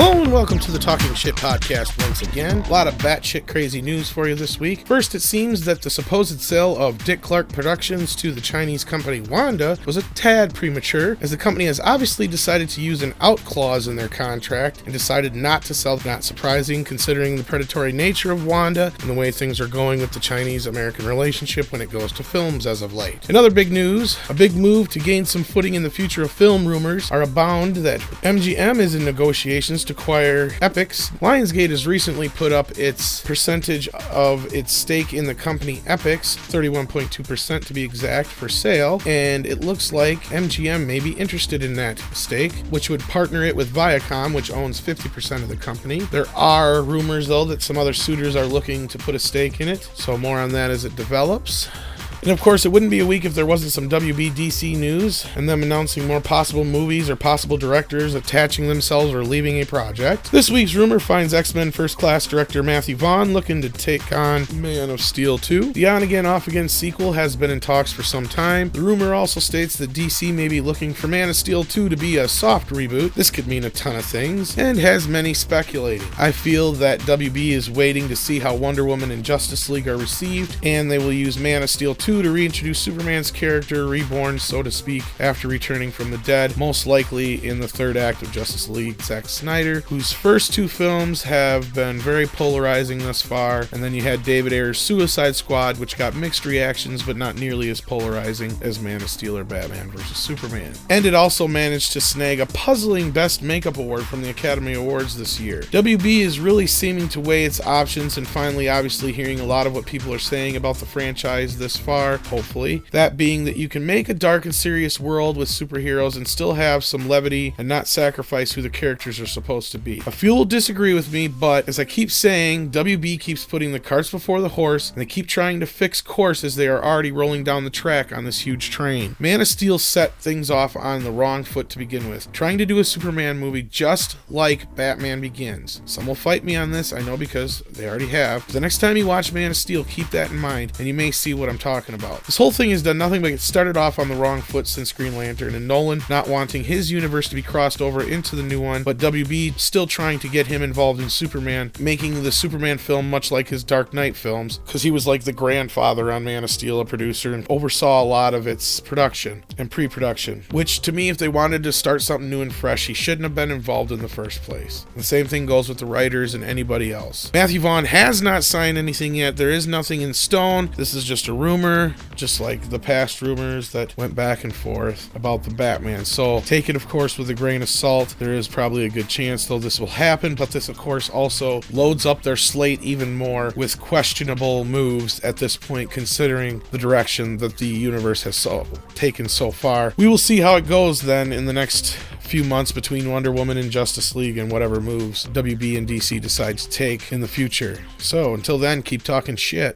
Hello and welcome to the Talking Shit Podcast once again. A lot of batshit crazy news for you this week. First, it seems that the supposed sale of Dick Clark Productions to the Chinese company WANDA was a tad premature, as the company has obviously decided to use an out clause in their contract and decided not to sell. Not surprising considering the predatory nature of WANDA and the way things are going with the Chinese-American relationship when it goes to films as of late. In other big news, a big move to gain some footing in the future of film rumors are abound that MGM is in negotiations to acquire Epix. Lionsgate has recently put up its percentage of its stake in the company Epix, 31.2% to be exact, for sale, and it looks like MGM may be interested in that stake, which would partner it with Viacom, which owns 50% of the company. There are rumors, though, that some other suitors are looking to put a stake in it, so more on that as it develops. And of course, it wouldn't be a week if there wasn't some WB/DC news and them announcing more possible movies or possible directors attaching themselves or leaving a project. This week's rumor finds X-Men First Class director Mathew Vaughn looking to take on Man of Steel 2. The on-again, off-again sequel has been in talks for some time. The rumor also states that DC may be looking for Man of Steel 2 to be a soft reboot. This could mean a ton of things, and has many speculating. I feel that WB is waiting to see how Wonder Woman and Justice League are received, and they will use Man of Steel 2 to reintroduce Superman's character, reborn, so to speak, after returning from the dead, most likely in the third act of Justice League. Zack Snyder, whose first two films have been very polarizing thus far, and then you had David Ayer's Suicide Squad, which got mixed reactions but not nearly as polarizing as Man of Steel or Batman vs. Superman. And it also managed to snag a puzzling Best Makeup Award from the Academy Awards this year. WB is really seeming to weigh its options and finally obviously hearing a lot of what people are saying about the franchise this far, hopefully. That being that you can make a dark and serious world with superheroes and still have some levity and not sacrifice who the characters are supposed to be. A few will disagree with me, but as I keep saying, WB keeps putting the carts before the horse, and they keep trying to fix course as they are already rolling down the track on this huge train. Man of Steel set things off on the wrong foot to begin with, trying to do a Superman movie just like Batman Begins. Some will fight me on this, I know, because they already have. But the next time you watch Man of Steel, keep that in mind, and you may see what I'm talking about. This whole thing has done nothing but get started off on the wrong foot since Green Lantern, and Nolan not wanting his universe to be crossed over into the new one, but WB still trying to get him involved in Superman, making the Superman film much like his Dark Knight films, because he was like the grandfather on Man of Steel, a producer, and oversaw a lot of its production and pre-production, which to me, if they wanted to start something new and fresh, he shouldn't have been involved in the first place. The same thing goes with the writers and anybody else. Mathew Vaughn has not signed anything yet. There is nothing in stone. This is just a rumor, just like the past rumors that went back and forth about the Batman. So take it, of course, with a grain of salt. There is probably a good chance, though, this will happen, but this, of course, also loads up their slate even more with questionable moves at this point, considering the direction that the universe has taken so far. We will see how it goes then in the next few months between Wonder Woman and Justice League and whatever moves WB and DC decide to take in the future. So until then, keep talking shit.